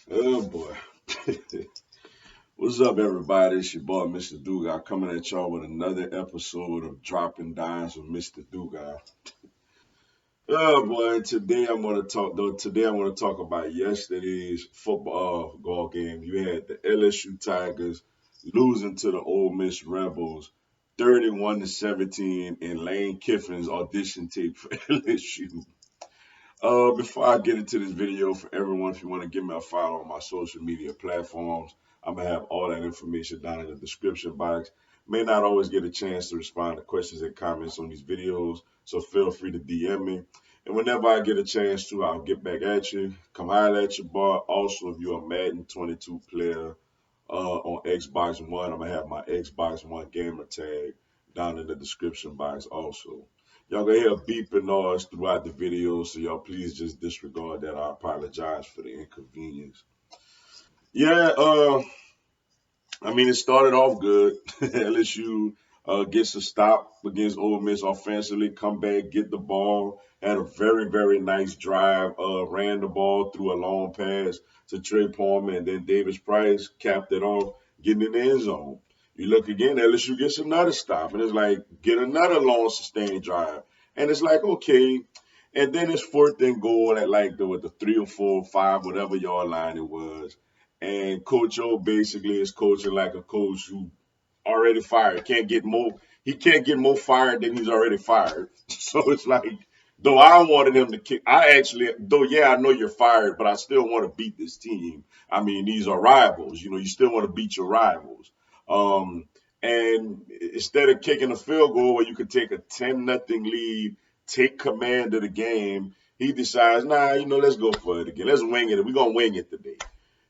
Oh boy. What's up, everybody? It's your boy, Mr. Dugas, coming at y'all with another episode of Dropping Dimes with Mr. Dugas. Oh boy, today I'm gonna talk about yesterday's football game. You had the LSU Tigers losing to the Ole Miss Rebels 31-17 in Lane Kiffin's audition tape for LSU. Before I get into this video, for everyone, if you want to give me a follow on my social media platforms, I'm gonna have all that information down in the description box. May not always get a chance to respond to questions and comments on these videos, so feel free to DM me. And whenever I get a chance to, I'll get back at you. Come holler at your boy. Also, if you're a Madden 22 player on Xbox One, I'm gonna have my Xbox One gamer tag down in the description box also. Y'all gonna hear a beeping noise throughout the video, so y'all please just disregard that. I apologize for the inconvenience. Yeah, I mean, it started off good. LSU gets a stop against Ole Miss offensively, come back, get the ball, had a very, very nice drive, ran the ball through a long pass to Trey Palmer, and then Davis Price capped it off, getting in the end zone. You look again, LSU gets another stop, and it's like, get another long, sustained drive. And it's like, okay. And then it's fourth and goal at like the 3 or 4 or 5, whatever yard line it was, and Coach O basically is coaching like a coach who already fired. He can't get more fired than he's already fired. So it's like, though I wanted him to kick, yeah, I know you're fired, but I still want to beat this team. I mean, these are rivals. You know, you still want to beat your rivals. Um, and instead of kicking a field goal where you could take a 10-0 lead, take command of the game, he decides, nah, let's go for it again. Let's wing it. We're going to wing it today.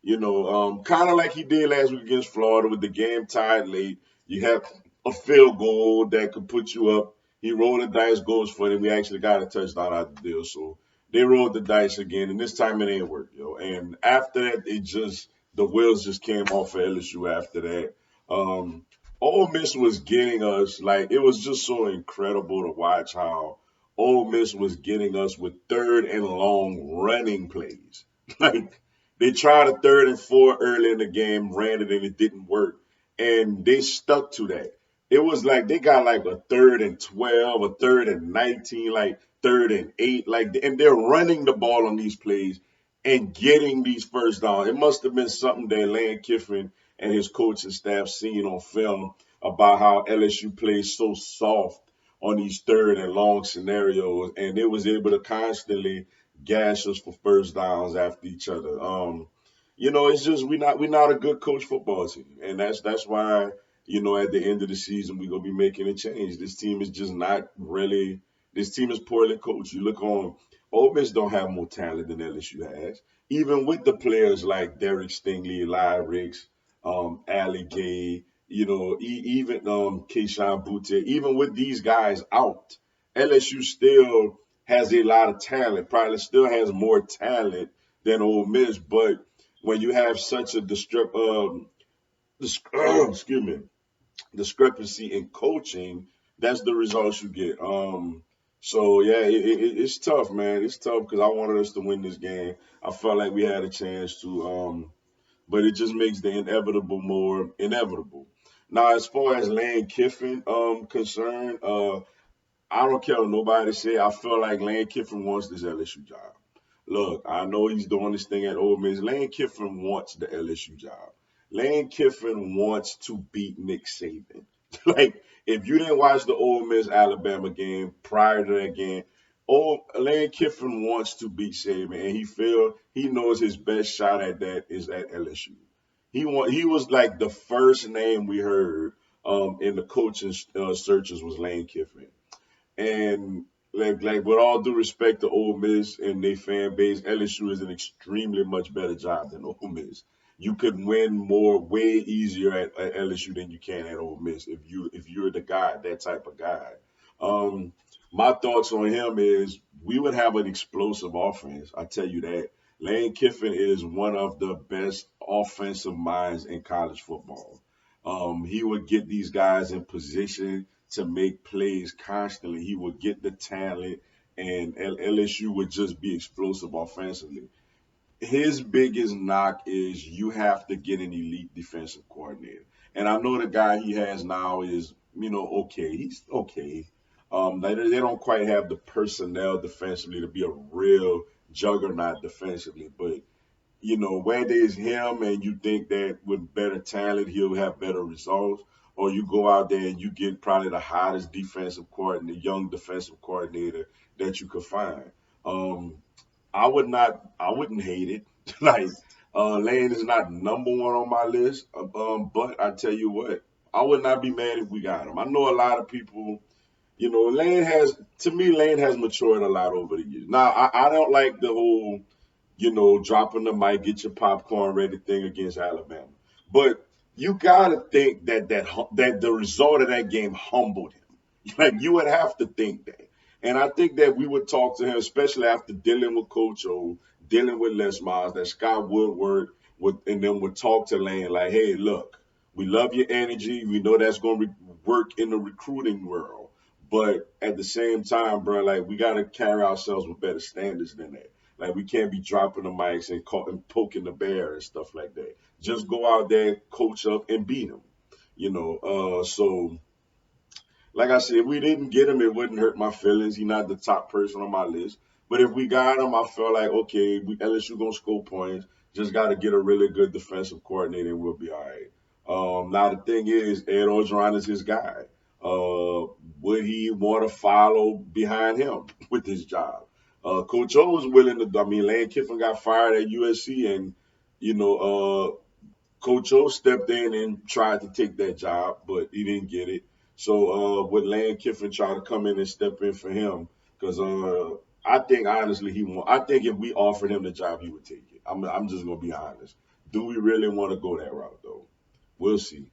Kind of like he did last week against Florida with the game tied late. You have a field goal that could put you up. He rolled the dice, goes for it, and we actually got a touchdown out of the deal. So they rolled the dice again, and this time it ain't work, yo. And after that, the wheels just came off for LSU after that. Um, Ole Miss was getting us like it was just so incredible to watch how Ole Miss was getting us with third and long running plays. Like they tried a third and four early in the game, ran it, and it didn't work. And they stuck to that. It was like they got like a third and 12, a third and 19, like third and 8, and they're running the ball on these plays and getting these first downs. It must have been something that Lane Kiffin and his coaching staff seen on film about how LSU plays so soft on these third and long scenarios, and it was able to constantly gash us for first downs after each other. It's just we're not a good coach football team, and that's why at the end of the season we're gonna be making a change. This team is just not really. This team is poorly coached. You look on. Ole Miss don't have more talent than LSU has, even with the players like Derek Stingley, Eli Ricks, Ali Gay, even Keyshawn Boutte, even with these guys out, LSU still has a lot of talent, probably still has more talent than Ole Miss. But when you have such a excuse me, discrepancy in coaching, that's the results you get. So yeah, it's tough, man. It's tough because I wanted us to win this game. I felt like we had a chance to, but it just makes the inevitable more inevitable. Now, as far as Lane Kiffin concerned, I don't care what nobody say. I feel like Lane Kiffin wants this LSU job. Look, I know he's doing this thing at Ole Miss. Lane Kiffin wants the LSU job. Lane Kiffin wants to beat Nick Saban. Like, if you didn't watch the Ole Miss Alabama game prior to that game, Lane Kiffin wants to beat Saban, and he knows his best shot at that is at LSU. He was like the first name we heard in the coaching searches was Lane Kiffin. And like with all due respect to Ole Miss and their fan base, LSU is an extremely much better job than Ole Miss. You could win more way easier at LSU than you can at Ole Miss if you're the guy, that type of guy. Um, my thoughts on him is we would have an explosive offense. I tell you that. Lane Kiffin is one of the best offensive minds in college football. He would get these guys in position to make plays constantly. He would get the talent, and LSU would just be explosive offensively. his biggest knock is you have to get an elite defensive coordinator. And I know the guy he has now is, okay. He's okay. They don't quite have the personnel defensively to be a real juggernaut defensively, but whether it's him and you think that with better talent he'll have better results, or you go out there and you get probably the hottest defensive coordinator, young defensive coordinator that you could find. Um, I wouldn't hate it. Like, Lane is not number one on my list, but I tell you what, I would not be mad if we got him. I know a lot of people, Lane has matured a lot over the years. Now, I don't like the whole dropping the mic, get your popcorn ready thing against Alabama. But you gotta think that the result of that game humbled him. Like, you would have to think that. And I think that we would talk to him, especially after dealing with Coach O, dealing with Les Miles, that Scott Woodward and then would talk to Lane like, hey, look, we love your energy. We know that's going to work in the recruiting world. But at the same time, bro, like, we got to carry ourselves with better standards than that. Like, we can't be dropping the mics and poking the bear and stuff like that. Just go out there, coach up, and beat them. So like I said, if we didn't get him, it wouldn't hurt my feelings. He's not the top person on my list. But if we got him, I felt like, okay, LSU gonna score points. Just got to get a really good defensive coordinator, and we'll be all right. Now the thing is, Ed Orgeron is his guy. Would he want to follow behind him with his job? Coach O was willing to. I mean, Lane Kiffin got fired at USC, and you know, Coach O stepped in and tried to take that job, but he didn't get it. So would Lane Kiffin try to come in and step in for him? Because I think honestly he won't. I think if we offered him the job, he would take it. I'm just gonna be honest. Do we really want to go that route though? We'll see.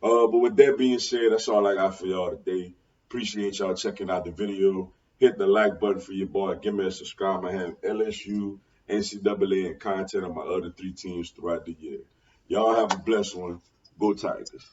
But with that being said, that's all I got for y'all today. Appreciate y'all checking out the video. Hit the like button for your boy. Give me a subscribe. I have LSU, NCAA, and content on my other three teams throughout the year. Y'all have a blessed one. Go Tigers.